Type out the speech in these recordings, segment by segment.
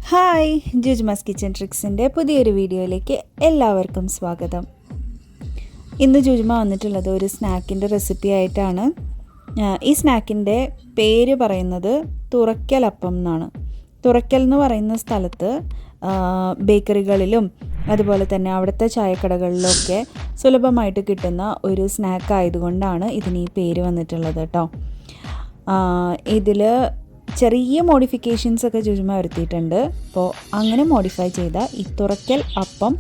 Hi, ജുജ്മാസ് kitchen ട്രിക്സിൻ്റെ പുതിയൊരു വീഡിയോയിലേക്ക് എല്ലാവർക്കും സ്വാഗതം. ഇന്ന് ജുജ്മ വന്നിട്ടുള്ളത് ഒരു സ്നാക്കിൻ്റെ റെസിപ്പി ആയിട്ടാണ്. ഈ സ്നാക്കിൻ്റെ പേര് പറയുന്നത് തുറക്കലപ്പം എന്നാണ്. തുറക്കൽ എന്ന് പറയുന്ന സ്ഥലത്ത് ബേക്കറികളിലും അതുപോലെ തന്നെ അവിടുത്തെ ചായക്കടകളിലൊക്കെ സുലഭമായിട്ട് കിട്ടുന്ന ഒരു സ്നാക്ക് ആയതുകൊണ്ടാണ് ഇതിന് ഈ പേര് വന്നിട്ടുള്ളത് കേട്ടോ. ഇതിൽ ചെറിയ മോഡിഫിക്കേഷൻസ് ഒക്കെ ജുജ്മ വരുത്തിയിട്ടുണ്ട്. അപ്പോൾ അങ്ങനെ മോഡിഫൈ ചെയ്ത ഈ തുറക്കൽ അപ്പം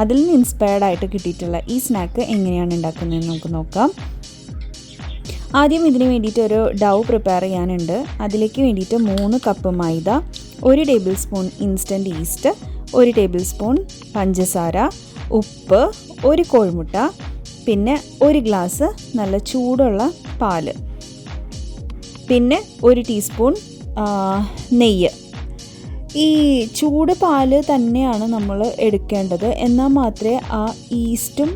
അതിൽ നിന്ന് ഇൻസ്പയർഡ് ആയിട്ട് കിട്ടിയിട്ടുള്ള ഈ സ്നാക്ക് എങ്ങനെയാണ് ഉണ്ടാക്കുന്നതെന്ന് നമുക്ക് നോക്കാം. ആദ്യം ഇതിന് വേണ്ടിയിട്ട് ഒരു ഡൗ പ്രിപ്പയർ ചെയ്യാനുണ്ട്. അതിലേക്ക് വേണ്ടിയിട്ട് 3 കപ്പ് മൈദ, 1 table spoon instant east, 1 table spoon പഞ്ചസാര, ഉപ്പ്, 1 കോഴിമുട്ട, പിന്നെ 1 ഗ്ലാസ് നല്ല ചൂടുള്ള പാല്, പിന്നെ 1 ടീസ്പൂൺ നെയ്യ്. ഈ ചൂട് പാല് തന്നെയാണ് നമ്മൾ എടുക്കേണ്ടത്. എന്നാൽ മാത്രമേ ആ ഈസ്റ്റും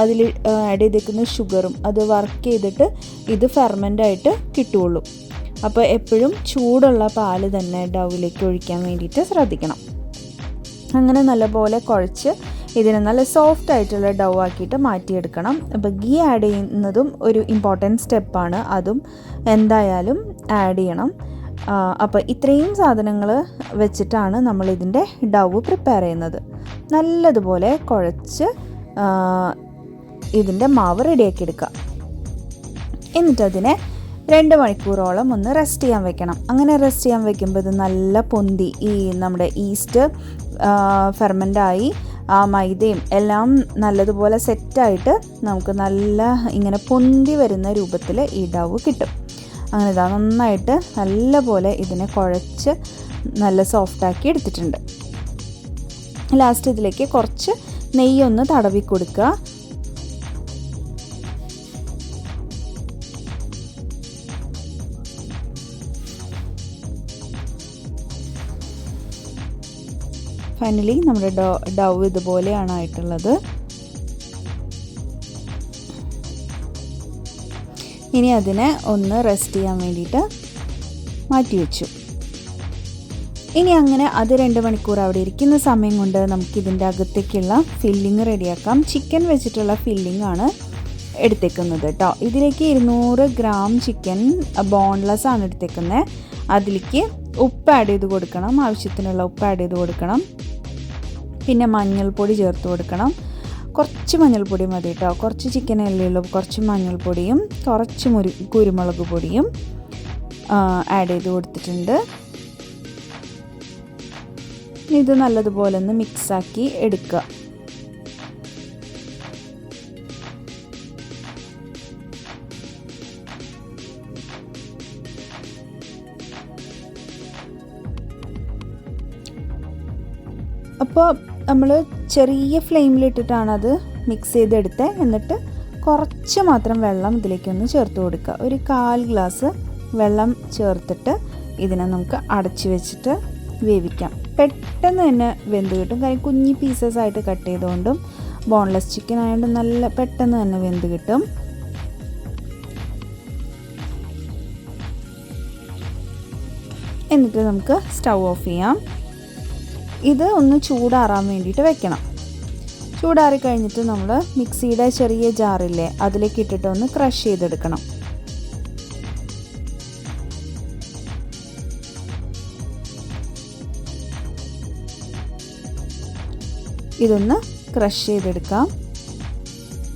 അതിൽ ആഡ് ചെയ്തേക്കുന്ന ഷുഗറും അത് വർക്ക് ചെയ്തിട്ട് ഇത് ഫെർമെൻ്റായിട്ട് കിട്ടുകയുള്ളൂ. അപ്പോൾ എപ്പോഴും ചൂടുള്ള പാല് തന്നെ ഡൗവിലേക്ക് ഒഴിക്കാൻ വേണ്ടിയിട്ട് ശ്രദ്ധിക്കണം. അങ്ങനെ നല്ലപോലെ കുഴച്ച് ഇതിനെ നല്ല സോഫ്റ്റ് ആയിട്ടുള്ള ഡൗ ആക്കിയിട്ട് മാറ്റിയെടുക്കണം. അപ്പോൾ ഗീ ആഡ് ചെയ്യുന്നതും ഒരു ഇമ്പോർട്ടൻറ്റ് സ്റ്റെപ്പാണ്. അതും എന്തായാലും ആഡ് ചെയ്യണം. അപ്പോൾ ഇത്രയും സാധനങ്ങൾ വെച്ചിട്ടാണ് നമ്മളിതിൻ്റെ ഡൗ പ്രിപ്പയർ ചെയ്യുന്നത്. നല്ലതുപോലെ കുഴച്ച് ഇതിൻ്റെ മാവ് റെഡിയാക്കി എടുക്കുക. എന്നിട്ടതിനെ 2 മണിക്കൂറോളം ഒന്ന് റെസ്റ്റ് ചെയ്യാൻ വെക്കണം. അങ്ങനെ റെസ്റ്റ് ചെയ്യാൻ വെക്കുമ്പോൾ ഇത് നല്ല പൊന്തി ഈ നമ്മുടെ ഈസ്റ്റ് ഫെർമെൻ്റായി ആ മൈദയും എല്ലാം നല്ലതുപോലെ സെറ്റായിട്ട് നമുക്ക് നല്ല ഇങ്ങനെ പൊന്തി വരുന്ന രൂപത്തിൽ ഈ ഡൗ കിട്ടും. അങ്ങനെ ഇതാ നന്നായിട്ട് നല്ലപോലെ ഇതിനെ കുഴച്ച് നല്ല സോഫ്റ്റാക്കി എടുത്തിട്ടുണ്ട്. ലാസ്റ്റ് ഇതിലേക്ക് കുറച്ച് നെയ്യൊന്ന് തടവി കൊടുക്കുക. ഫൈനലി നമ്മുടെ ഡൗ ഇതുപോലെയാണ് ആയിട്ടുള്ളത്. ഇനി അതിനെ ഒന്ന് റെസ്റ്റ് ചെയ്യാൻ വേണ്ടിയിട്ട് മാറ്റി വെച്ചു. ഇനി അങ്ങനെ അത് 2 മണിക്കൂർ അവിടെ ഇരിക്കുന്ന സമയം കൊണ്ട് നമുക്കിതിൻ്റെ അകത്തേക്കുള്ള ഫില്ലിങ് റെഡിയാക്കാം. ചിക്കൻ വെച്ചിട്ടുള്ള ഫില്ലിംഗ് ആണ് എടുത്തേക്കുന്നത് കേട്ടോ. ഇതിലേക്ക് 200 ഗ്രാം ചിക്കൻ ബോൺലെസ് ആണ് എടുത്തേക്കുന്നത്. അതിലേക്ക് ഉപ്പ് ആഡ് ചെയ്ത് കൊടുക്കണം. ആവശ്യത്തിനുള്ള ഉപ്പ് ആഡ് ചെയ്ത് കൊടുക്കണം. പിന്നെ മഞ്ഞൾപ്പൊടി ചേർത്ത് കൊടുക്കണം. കുറച്ച് മഞ്ഞൾപ്പൊടി മതി കേട്ടോ. കുറച്ച് ചിക്കനല്ലേ ഉള്ളൂ. കുറച്ച് മഞ്ഞൾപ്പൊടിയും കുറച്ച് കുരുമുളക് പൊടിയും ആഡ് ചെയ്ത് കൊടുത്തിട്ടുണ്ട്. ഇത് നല്ലതുപോലെ ഒന്ന് മിക്സാക്കി എടുക്കുക. അപ്പോൾ നമ്മൾ ചെറിയ ഫ്ലെയിമിലിട്ടിട്ടാണ് അത് മിക്സ് ചെയ്തെടുത്തത്. എന്നിട്ട് കുറച്ച് മാത്രം വെള്ളം ഇതിലേക്കൊന്ന് ചേർത്ത് കൊടുക്കുക. ഒരു 1/4 ഗ്ലാസ് വെള്ളം ചേർത്തിട്ട് ഇതിനെ നമുക്ക് അടച്ച് വെച്ചിട്ട് വേവിക്കാം. പെട്ടെന്ന് തന്നെ വെന്ത് കിട്ടും. കാര്യം കുഞ്ഞി പീസസ് ആയിട്ട് കട്ട് ചെയ്തുകൊണ്ടും ബോൺലെസ് ചിക്കൻ ആയതുകൊണ്ട് നല്ല പെട്ടെന്ന് തന്നെ വെന്ത് കിട്ടും. എന്നിട്ട് നമുക്ക് സ്റ്റൗ ഓഫ് ചെയ്യാം. ഇത് ഒന്ന് ചൂടാറാൻ വേണ്ടിയിട്ട് വെക്കണം. ചൂടാറി കഴിഞ്ഞിട്ട് നമ്മൾ മിക്സിയുടെ ചെറിയ ജാറില്ലേ അതിലേക്ക് ഇട്ടിട്ട് ഒന്ന് ക്രഷ് ചെയ്തെടുക്കണം. ഇതൊന്ന് ക്രഷ് ചെയ്തെടുക്കാം.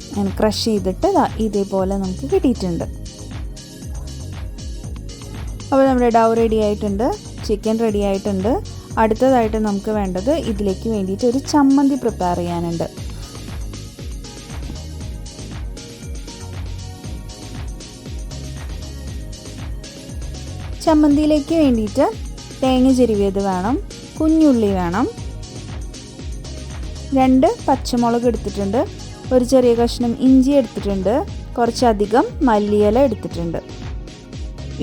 അങ്ങനെ ക്രഷ് ചെയ്തിട്ട് ഇതേപോലെ നമുക്ക് കിട്ടിയിട്ടുണ്ട്. അപ്പോൾ നമ്മുടെ ഡൗ റെഡി ആയിട്ടുണ്ട്. ചിക്കൻ റെഡി ആയിട്ടുണ്ട്. അടുത്തതായിട്ട് നമുക്ക് വേണ്ടത് ഇതിലേക്ക് വേണ്ടിയിട്ട് ഒരു ചമ്മന്തി പ്രിപ്പയർ ചെയ്യാനുണ്ട്. ചമ്മന്തിയിലേക്ക് വേണ്ടിയിട്ട് തേങ്ങ ചിരവിയത് വേണം, കുഞ്ഞുള്ളി വേണം, 2 പച്ചമുളക് എടുത്തിട്ടുണ്ട്, ഒരു ചെറിയ കഷ്ണം ഇഞ്ചി എടുത്തിട്ടുണ്ട്, കുറച്ചധികം മല്ലിയില എടുത്തിട്ടുണ്ട്.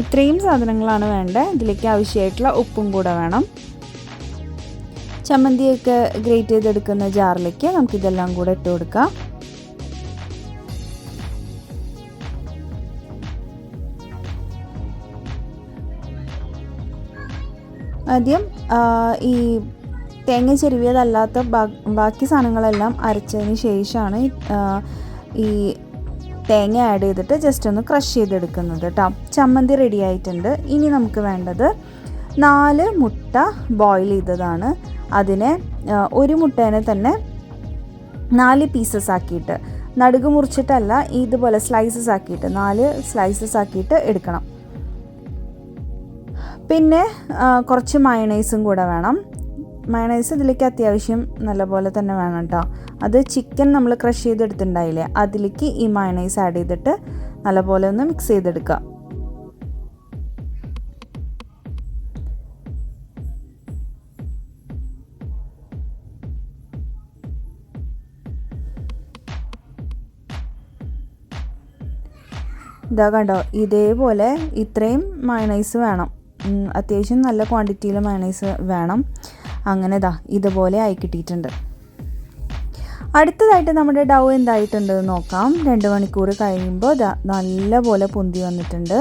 ഇത്രയും സാധനങ്ങളാണ് വേണ്ടത്. ഇതിലേക്ക് ആവശ്യമായിട്ടുള്ള ഉപ്പും കൂടെ വേണം. ചമ്മന്തിയൊക്കെ ഗ്രേറ്റ് ചെയ്തെടുക്കുന്ന ജാറിലേക്ക് നമുക്കിതെല്ലാം കൂടെ ഇട്ട് കൊടുക്കാം. ആദ്യം ഈ തേങ്ങ ചെരുവിയതല്ലാത്ത ബാക്കി സാധനങ്ങളെല്ലാം അരച്ചതിന് ശേഷമാണ് ഈ തേങ്ങ ആഡ് ചെയ്തിട്ട് ജസ്റ്റ് ഒന്ന് ക്രഷ് ചെയ്തെടുക്കുന്നത് കേട്ടോ. ചമ്മന്തി റെഡി ആയിട്ടുണ്ട്. ഇനി നമുക്ക് വേണ്ടത് 4 മുട്ട ബോയിൽ ചെയ്തതാണ്. അതിനെ ഒരു മുട്ടേനെ തന്നെ 4 പീസസ് ആക്കിയിട്ട്, നടുക്ക് മുറിച്ചിട്ടല്ല, ഇതുപോലെ സ്ലൈസസ് ആക്കിയിട്ട് 4 സ്ലൈസസ് ആക്കിയിട്ട് എടുക്കണം. പിന്നെ കുറച്ച് മയണൈസും കൂടെ വേണം. മയണൈസ് ഇതിലേക്ക് അത്യാവശ്യം നല്ലപോലെ തന്നെ വേണം കേട്ടോ. അത് ചിക്കൻ നമ്മൾ ക്രഷ് ചെയ്തെടുത്തിട്ടുണ്ടായില്ലേ, അതിലേക്ക് ഈ മയണൈസ് ആഡ് ചെയ്തിട്ട് നല്ലപോലെ ഒന്ന് മിക്സ് ചെയ്തെടുക്കുക. ഇതാ കണ്ടോ, ഇതേപോലെ ഇത്രയും മയണൈസ് വേണം. അത്യാവശ്യം നല്ല ക്വാണ്ടിറ്റിയിൽ മയണൈസ് വേണം. അങ്ങനെ ഇതുപോലെ ആയി കിട്ടിയിട്ടുണ്ട്. അടുത്തതായിട്ട് നമ്മുടെ ഡൗ എന്തായിട്ടുണ്ട് നോക്കാം. 2 മണിക്കൂർ കഴിയുമ്പോൾ നല്ല പോലെ പൊന്തി വന്നിട്ടുണ്ട്.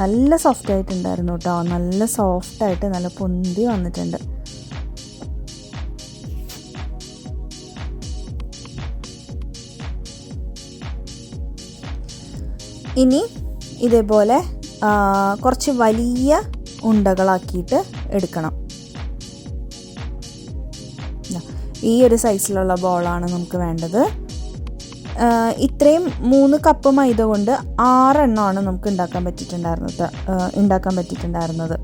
നല്ല സോഫ്റ്റ് ആയിട്ടുണ്ടായിരുന്നു കേട്ടോ. നല്ല സോഫ്റ്റായിട്ട് നല്ല പൊന്തി വന്നിട്ടുണ്ട്. ഇനി ഇതേപോലെ കുറച്ച് വലിയ ഉണ്ടകളാക്കിയിട്ട് എടുക്കണം. ഈ ഒരു സൈസിലുള്ള ബോളാണ് നമുക്ക് വേണ്ടത്. ഇത്രയും 3 കപ്പ് മൈദ കൊണ്ട് 6 എണ്ണമാണ് നമുക്ക് ഉണ്ടാക്കാൻ പറ്റിയിട്ടുണ്ടായിരുന്നത്.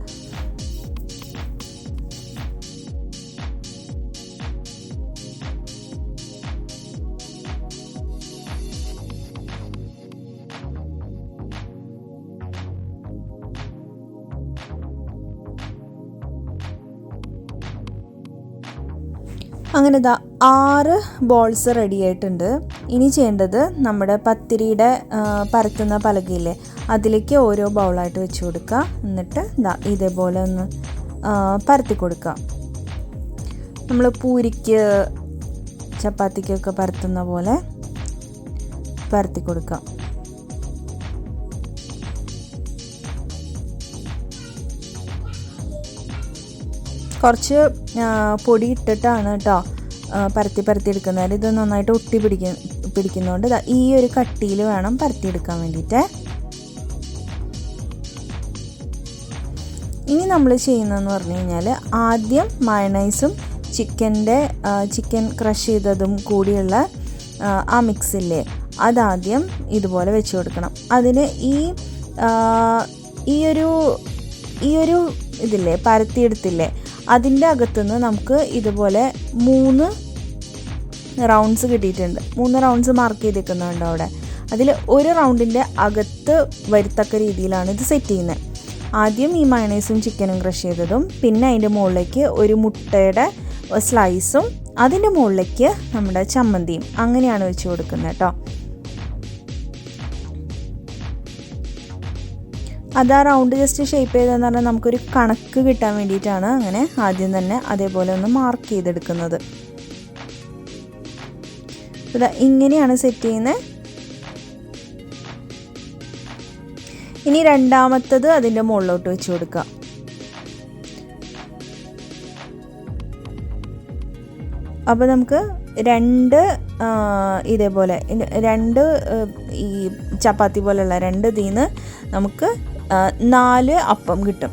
അങ്ങനെ 6 ബോൾസ് റെഡി ആയിട്ടുണ്ട്. ഇനി ചെയ്യേണ്ടത് നമ്മുടെ പത്തിരിയുടെ പരത്തുന്ന പലകയില്ലേ, അതിലേക്ക് ഓരോ ബൗളായിട്ട് വെച്ച് കൊടുക്കുക. എന്നിട്ട് ഇതേപോലെ ഒന്ന് പരത്തി കൊടുക്കുക. നമ്മൾ പൂരിക്ക് ചപ്പാത്തിക്കൊക്കെ പരത്തുന്ന പോലെ പരത്തി കൊടുക്കുക. കുറച്ച് പൊടി ഇട്ടിട്ടാണ് കേട്ടോ പരത്തി എടുക്കുന്നത്. ഇത് നന്നായിട്ട് ഒട്ടി പിടിക്കുന്നതുകൊണ്ട് ഈ ഒരു കട്ടിയിൽ വേണം പരത്തിയെടുക്കാൻ വേണ്ടിയിട്ട്. ഇനി നമ്മൾ ചെയ്യുന്നതെന്ന് പറഞ്ഞു കഴിഞ്ഞാൽ, ആദ്യം മയണൈസും ചിക്കൻ ക്രഷ് ചെയ്തതും കൂടിയുള്ള ആ മിക്സില്ലേ, അതാദ്യം ഇതുപോലെ വെച്ച് കൊടുക്കണം. അതിന് ഈ ഒരു ഇതില്ലേ പരത്തിയെടുത്തില്ലേ, അതിൻ്റെ അകത്തുനിന്ന് നമുക്ക് ഇതുപോലെ 3 റൗണ്ട്സ് കിട്ടിയിട്ടുണ്ട്. 3 റൗണ്ട്സ് മാർക്ക് ചെയ്തേക്കുന്നുണ്ട് അവിടെ. അതിൽ ഒരു റൗണ്ടിൻ്റെ അകത്ത് വരത്തക്ക രീതിയിലാണ് ഇത് സെറ്റ് ചെയ്യുന്നത്. ആദ്യം ഈ മയണൈസും ചിക്കനും ക്രഷ് ചെയ്തതും, പിന്നെ അതിൻ്റെ മുകളിലേക്ക് ഒരു മുട്ടയുടെ സ്ലൈസും, അതിൻ്റെ മുകളിലേക്ക് നമ്മുടെ ചമ്മന്തിയും, അങ്ങനെയാണ് വെച്ച് കൊടുക്കുന്നത് കേട്ടോ. അത് ആ റൗണ്ട് ജസ്റ്റ് ഷേപ്പ് ചെയ്തതെന്ന് പറഞ്ഞാൽ നമുക്കൊരു കണക്ക് കിട്ടാൻ വേണ്ടിയിട്ടാണ് അങ്ങനെ ആദ്യം തന്നെ അതേപോലെ ഒന്ന് മാർക്ക് ചെയ്തെടുക്കുന്നത്. ഇങ്ങനെയാണ് സെറ്റ് ചെയ്യുന്നത്. ഇനി രണ്ടാമത്തത് അതിൻ്റെ മുകളിലോട്ട് വെച്ച് കൊടുക്കുക. അപ്പോൾ നമുക്ക് 2 ഇതേപോലെ 2 ഈ ചപ്പാത്തി പോലെയുള്ള 2 ഇതിൽ നിന്ന് നമുക്ക് 4 അപ്പം കിട്ടും.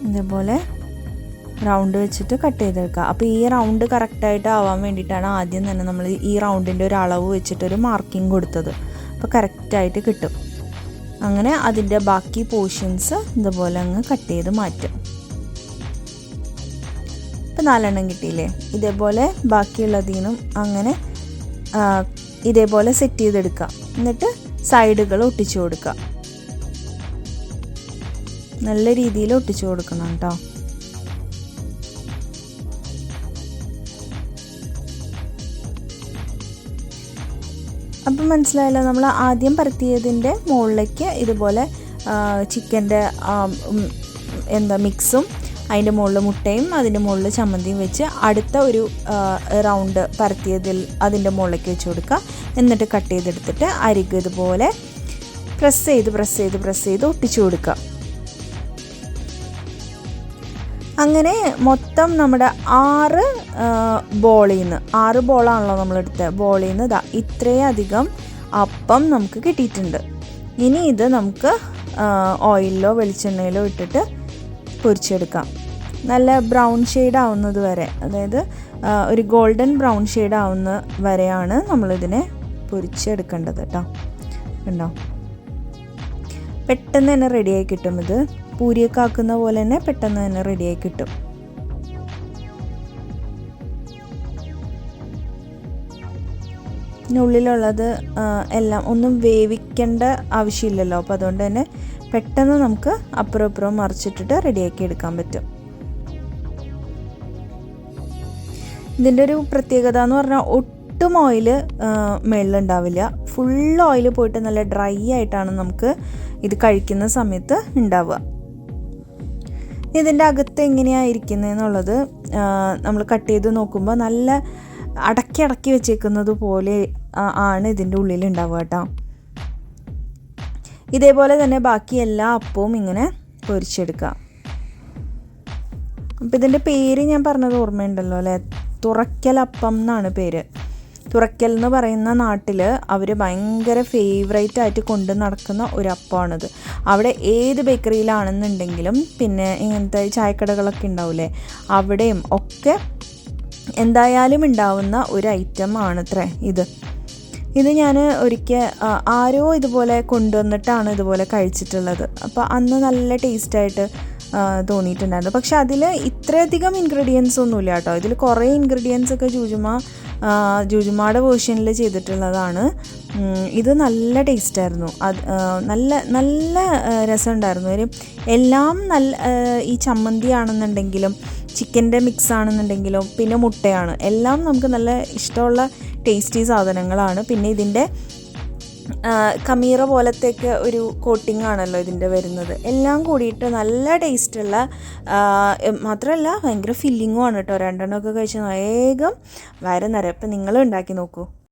ഇതേപോലെ റൗണ്ട് വെച്ചിട്ട് കട്ട് ചെയ്തെടുക്കുക. അപ്പോൾ ഈ റൗണ്ട് കറക്റ്റായിട്ട് ആവാൻ വേണ്ടിയിട്ടാണ് ആദ്യം തന്നെ നമ്മൾ ഈ റൗണ്ടിൻ്റെ ഒരു അളവ് വെച്ചിട്ടൊരു മാർക്കിംഗ് കൊടുത്തത്. അപ്പോൾ കറക്റ്റായിട്ട് കിട്ടും. അങ്ങനെ അതിൻ്റെ ബാക്കി പോർഷൻസ് ഇതുപോലെ അങ്ങ് കട്ട് ചെയ്ത് മാറ്റും. ഇപ്പോൾ 4 എണ്ണം കിട്ടിയില്ലേ. ഇതേപോലെ ബാക്കിയുള്ളതിനും അങ്ങനെ ഇതേപോലെ സെറ്റ് ചെയ്തെടുക്കുക. എന്നിട്ട് സൈഡുകൾ ഒട്ടിച്ചു കൊടുക്കുക. നല്ല രീതിയിൽ ഒട്ടിച്ചു കൊടുക്കണം കേട്ടോ. അപ്പം മനസ്സിലായല്ലോ, നമ്മൾ ആദ്യം പരത്തിയതിൻ്റെ മുകളിലേക്ക് ഇതുപോലെ ചിക്കൻ്റെ മിക്സും അതിൻ്റെ മുകളിൽ മുട്ടയും അതിൻ്റെ മുകളിൽ ചമ്മന്തിയും വെച്ച് അടുത്ത ഒരു റൗണ്ട് പരത്തിയതിൽ അതിൻ്റെ മുകളിലേക്ക് വെച്ച് കൊടുക്കുക. എന്നിട്ട് കട്ട് ചെയ്തെടുത്തിട്ട് അരിക് ഇതുപോലെ പ്രസ് ചെയ്ത് ഒട്ടിച്ചു കൊടുക്കുക. അങ്ങനെ മൊത്തം നമ്മുടെ 6 ബോളിൽ നിന്ന് 6 ബോളാണല്ലോ നമ്മളെടുത്തത്. ബോളിൽ നിന്ന് ഇത്രയധികം അപ്പം നമുക്ക് കിട്ടിയിട്ടുണ്ട്. ഇനി ഇത് നമുക്ക് ഓയിലിലോ വെളിച്ചെണ്ണയിലോ ഇട്ടിട്ട് പൊരിച്ചെടുക്കാം. നല്ല ബ്രൗൺ ഷെയ്ഡ് ആവുന്നത് വരെ, അതായത് ഒരു ഗോൾഡൻ ബ്രൗൺ ഷെയ്ഡ് ആവുന്ന വരെയാണ് നമ്മളിതിനെ പൊരിച്ചെടുക്കേണ്ടത് കേട്ടോ. കണ്ടോ, പെട്ടെന്ന് തന്നെ റെഡിയായി കിട്ടും. ഇത് പൂരിയൊക്കെ ആക്കുന്ന പോലെ തന്നെ പെട്ടെന്ന് തന്നെ റെഡിയായി കിട്ടും. ഇതിനുള്ളിലുള്ളത് എല്ലാം ഒന്നും വേവിക്കേണ്ട ആവശ്യമില്ലല്ലോ. അപ്പോൾ അതുകൊണ്ട് തന്നെ പെട്ടെന്ന് നമുക്ക് അപ്പുറം ഇപ്പുറം മറിച്ചിട്ടിട്ട് റെഡിയാക്കി എടുക്കാൻ പറ്റും. ഇതിൻ്റെ ഒരു പ്രത്യേകത എന്ന് പറഞ്ഞാൽ ഒട്ടും ഓയിൽ മേളിലുണ്ടാവില്ല. ഫുൾ ഓയിൽ പോയിട്ട് നല്ല ഡ്രൈ ആയിട്ടാണ് നമുക്ക് ഇത് കഴിക്കുന്ന സമയത്ത് ഉണ്ടാവുക. ഇതിൻ്റെ അകത്ത് എങ്ങനെയാണ് ഇരിക്കുന്നതെന്നുള്ളത് നമ്മൾ കട്ട് ചെയ്ത് നോക്കുമ്പോൾ നല്ല അടക്കി വെച്ചേക്കുന്നത് പോലെ ആണ് ഇതിൻ്റെ ഉള്ളിൽ ഉണ്ടാവുക കേട്ടോ. ഇതേപോലെ തന്നെ ബാക്കി എല്ലാ അപ്പവും ഇങ്ങനെ പൊരിച്ചെടുക്കുക. അപ്പം ഇതിൻ്റെ പേര് ഞാൻ പറഞ്ഞത് ഓർമ്മയുണ്ടല്ലോ അല്ലേ, തുറക്കലപ്പം എന്നാണ് പേര്. തുറക്കൽ എന്ന് പറയുന്ന നാട്ടിൽ അവർ ഭയങ്കര ഫേവറേറ്റ് ആയിട്ട് കൊണ്ട് നടക്കുന്ന ഒരു അപ്പമാണിത്. അവിടെ ഏത് ബേക്കറിയിലാണെന്നുണ്ടെങ്കിലും പിന്നെ ഇങ്ങനത്തെ ചായക്കടകളൊക്കെ ഉണ്ടാവില്ലേ, അവിടെയും ഒക്കെ എന്തായാലും ഉണ്ടാവുന്ന ഒരു ഐറ്റം ആണത്രേ ഇത് ഞാൻ ഒരിക്കൽ ആരോ ഇതുപോലെ കൊണ്ടുവന്നിട്ടാണ് ഇതുപോലെ കഴിച്ചിട്ടുള്ളത്. അപ്പോൾ അന്ന് നല്ല ടേസ്റ്റായിട്ട് തോന്നിയിട്ടുണ്ടായിരുന്നു. പക്ഷെ അതിൽ ഇത്രയധികം ഇൻഗ്രീഡിയൻസ് ഒന്നുമില്ല കേട്ടോ. ഇതിൽ കുറേ ഇൻഗ്രീഡിയൻസ് ഒക്കെ ജൂജുമാടെ വേർഷനിൽ ചെയ്തിട്ടുള്ളതാണ്. ഇത് നല്ല ടേസ്റ്റായിരുന്നു. അത് നല്ല രസമുണ്ടായിരുന്നു. എല്ലാം നല്ല ഈ ചമ്മന്തി ആണെന്നുണ്ടെങ്കിലും ചിക്കൻ്റെ മിക്സ് ആണെന്നുണ്ടെങ്കിലും പിന്നെ മുട്ടയാണ്, എല്ലാം നമുക്ക് നല്ല ഇഷ്ടമുള്ള ടേസ്റ്റി സാധനങ്ങളാണ്. പിന്നെ ഇതിൻ്റെ കമീറ പോലത്തെയൊക്കെ ഒരു കോട്ടിംഗ് ആണല്ലോ ഇതിൻ്റെ വരുന്നത്. എല്ലാം കൂടിയിട്ട് നല്ല ടേസ്റ്റുള്ള, മാത്രമല്ല ഭയങ്കര ഫില്ലിങ്ങും ആണ് കേട്ടോ. 2 എണ്ണമൊക്കെ കഴിച്ചാൽ വേഗം വയറ് നിറയും. അപ്പം നിങ്ങൾ ഉണ്ടാക്കി നോക്കൂ.